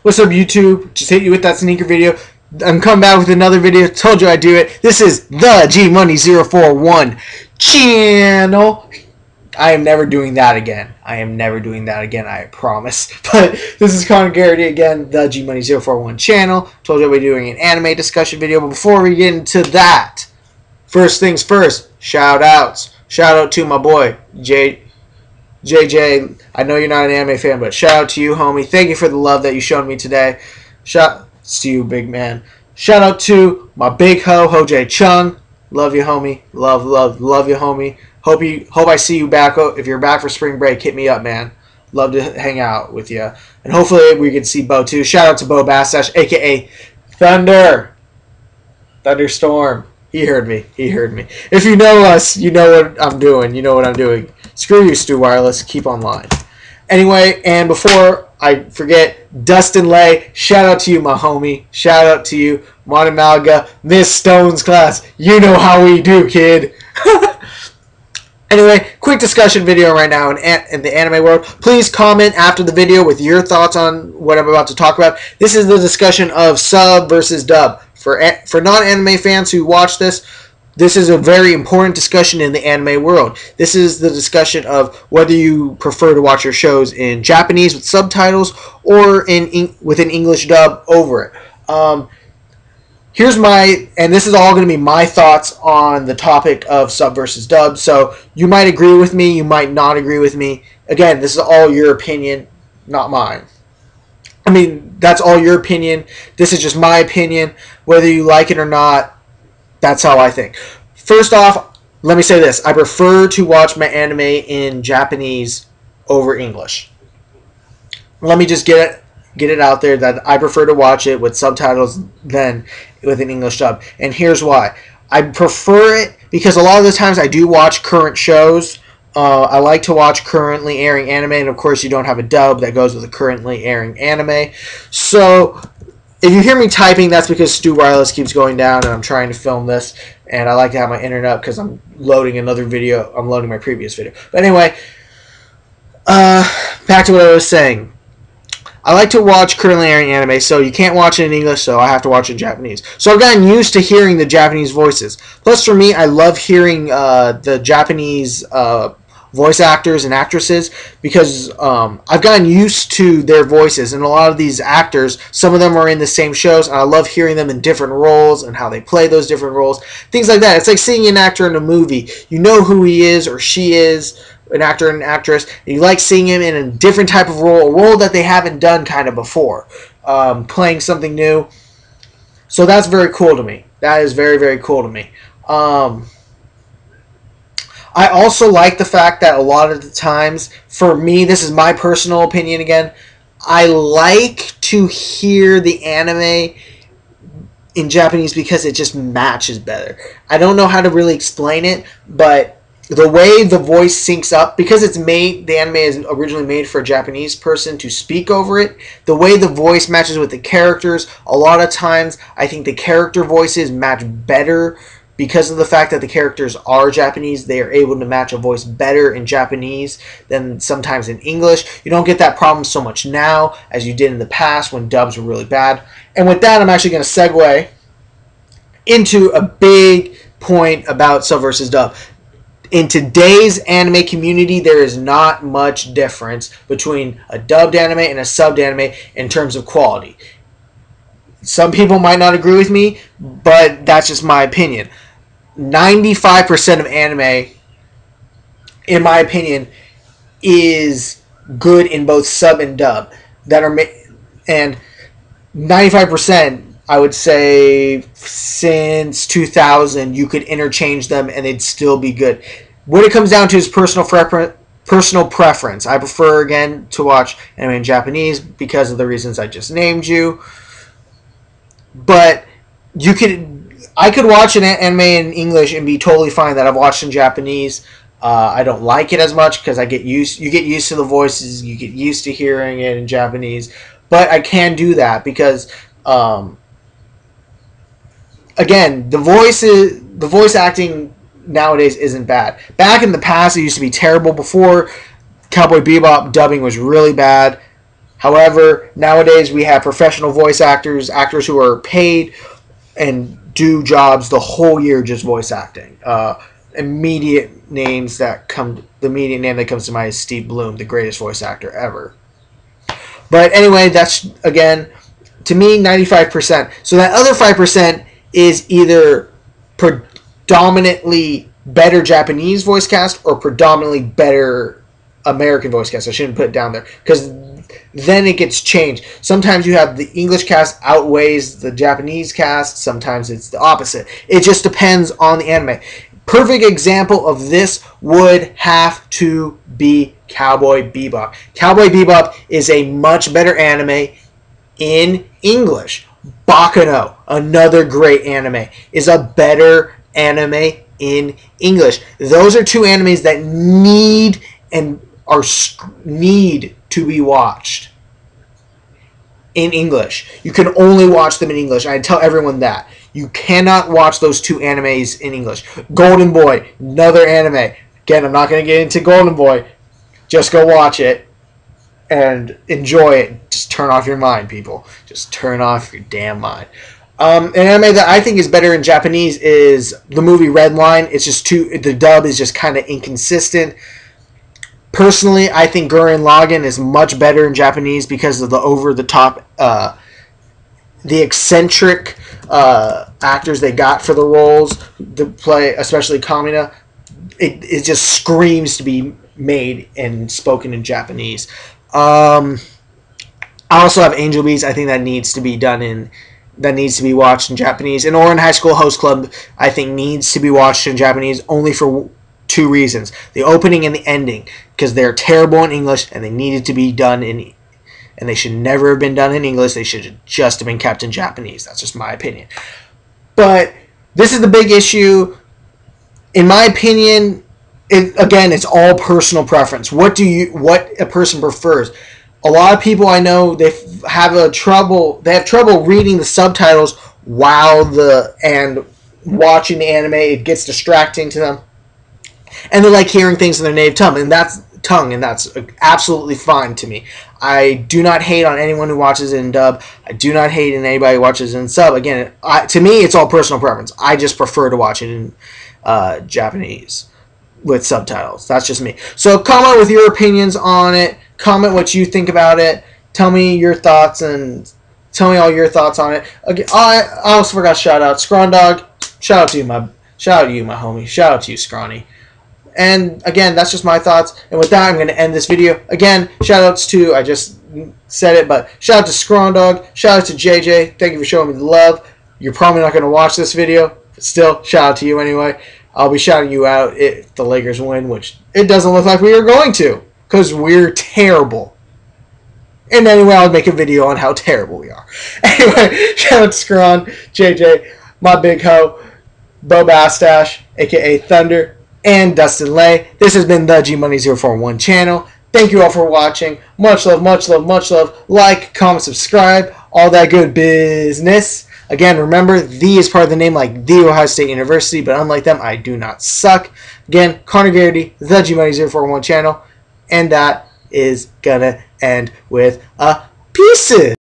What's up, YouTube? Just hit you with that sneaker video. I'm coming back with another video. Told you I'd do it. This is the G Money 041 channel. I am never doing that again. I am never doing that again, I promise. But this is Connor Garrity again, the G Money 041 channel. Told you I'd be doing an anime discussion video. But before we get into that, first things first, shout outs. Shout out to my boy, JJ, I know you're not an anime fan, but shout out to you, homie. Thank you for the love that you showed me today. Shout out to you, big man. Shout out to my big ho, Ho-Jae Chung. Love you, homie. Love you, homie. Hope I see you back. If you're back for spring break, hit me up, man. Love to hang out with you. And hopefully we can see Beau too. Shout out to Beau Bastash, a.k.a. Thunderstorm. He heard me. He heard me. If you know us, you know what I'm doing. You know what I'm doing. Screw you, Stu Wireless. Keep online. Anyway, and before I forget, Dustin Lay, shout out to you, my homie. Shout out to you, Monamalga, Miss Stone's class. You know how we do, kid. Anyway, quick discussion video right now in the anime world. Please comment after the video with your thoughts on what I'm about to talk about. This is the discussion of sub versus dub. For non-anime fans who watch this, this is a very important discussion in the anime world. This is the discussion of whether you prefer to watch your shows in Japanese with subtitles or with an English dub over it. Here's and this is all going to be my thoughts on the topic of sub versus dub. So you might agree with me, you might not agree with me. Again, this is all your opinion, not mine. I mean, that's all your opinion. This is just my opinion. Whether you like it or not, that's how I think. First off, let me say this. I prefer to watch my anime in Japanese over English. Let me just get it out there that I prefer to watch it with subtitles than with an English dub. And here's why. I prefer it because a lot of the times I do watch current shows. I like to watch currently airing anime, and of course you don't have a dub that goes with a currently airing anime. So if you hear me typing, that's because Stu Wireless keeps going down and I'm trying to film this, and I like to have my internet up because I'm loading another video. I'm loading my previous video. But anyway, back to what I was saying. I like to watch currently airing anime, so you can't watch it in English, so I have to watch it in Japanese. So I've gotten used to hearing the Japanese voices. Plus, for me, I love hearing the Japanese voice actors and actresses because I've gotten used to their voices, and a lot of these actors, some of them are in the same shows, and I love hearing them in different roles and how they play those different roles, things like that. It's like seeing an actor in a movie. You know who he is or she is, an actor and an actress, and you like seeing him in a different type of role, a role that they haven't done kind of before, playing something new. So that's very cool to me. That is very, very cool to me. I also like the fact that a lot of the times, for me, this is my personal opinion again, I like to hear the anime in Japanese because it just matches better. I don't know how to really explain it, but the way the voice syncs up, because the anime is originally made for a Japanese person to speak over it, the way the voice matches with the characters, a lot of times I think the character voices match better. Because of the fact that the characters are Japanese, they are able to match a voice better in Japanese than sometimes in English. You don't get that problem so much now as you did in the past when dubs were really bad. And with that, I'm actually going to segue into a big point about sub versus dub. In today's anime community, there is not much difference between a dubbed anime and a subbed anime in terms of quality. Some people might not agree with me, but that's just my opinion. 95% of anime, in my opinion, is good in both sub and dub. And 95%, I would say, since 2000, you could interchange them and they'd still be good. What it comes down to is personal preference. I prefer, again, to watch anime in Japanese because of the reasons I just named you. But I could watch an anime in English and be totally fine that I've watched in Japanese. I don't like it as much because you get used to the voices, you get used to hearing it in Japanese. But I can do that because, again, the voice acting nowadays isn't bad. Back in the past, it used to be terrible. Before Cowboy Bebop, dubbing was really bad. However, nowadays we have professional voice actors, actors who are paid and do jobs the whole year just voice acting. Immediate names that come, the immediate name that comes to mind is Steve Bloom, the greatest voice actor ever. But anyway, that's, again, to me, 95%. So that other 5% is either predominantly better Japanese voice cast or predominantly better American voice cast. I shouldn't put it down there, because then it gets changed. Sometimes you have the English cast outweighs the Japanese cast. Sometimes it's the opposite. It just depends on the anime. Perfect example of this would have to be Cowboy Bebop. Cowboy Bebop is a much better anime in English. Baccano, another great anime, is a better anime in English. Those are two animes that need to be watched in English. You can only watch them in English. I tell everyone that. You cannot watch those two animes in English. Golden Boy, another anime. Again, I'm not going to get into Golden Boy. Just go watch it and enjoy it. Just turn off your mind, people. Just turn off your damn mind. An anime that I think is better in Japanese is the movie Red Line. It's just the dub is just kind of inconsistent. Personally, I think Gurren Lagann is much better in Japanese because of the over-the-top, the eccentric actors they got for the roles to play, especially Kamina. It just screams to be made and spoken in Japanese. I also have Angel Beats. I think that needs to be watched in Japanese. And Ouran High School Host Club, I think, needs to be watched in Japanese only for two reasons: the opening and the ending, because they're terrible in English and they needed to be done and they should never have been done in English. They should have just been kept in Japanese. That's just my opinion. But this is the big issue. In my opinion, again, it's all personal preference. What a person prefers. A lot of people I know, they have trouble reading the subtitles and watching the anime. It gets distracting to them. And they like hearing things in their native tongue, and that's absolutely fine to me. I do not hate on anyone who watches it in dub. I do not hate on anybody who watches it in sub. Again, to me, it's all personal preference. I just prefer to watch it in Japanese with subtitles. That's just me. So comment with your opinions on it. Comment what you think about it. Tell me your thoughts and tell me all your thoughts on it. Again, I also forgot shout out Scrawn Dog. Shout out to you, my homie. Shout out to you, Scrawny. And again, that's just my thoughts. And with that, I'm going to end this video. Again, shout-outs to, I just said it, but shout-out to Scrawn Dog. Shout-out to JJ. Thank you for showing me the love. You're probably not going to watch this video, but still, shout-out to you anyway. I'll be shouting you out if the Lakers win, which it doesn't look like we are going to, because we're terrible. And anyway, I'll make a video on how terrible we are. Anyway, shout-out to Scrawn, JJ, my big hoe, Beau Bastache, a.k.a. Thunder, and Dustin Lay. This has been the GMoney041 channel. Thank you all for watching. Much love, much love, much love. Like, comment, subscribe, all that good business. Again, remember, the is part of the name like The Ohio State University, but unlike them, I do not suck. Again, Connor Garrity, the GMoney041 channel, and that is gonna end with a pieces.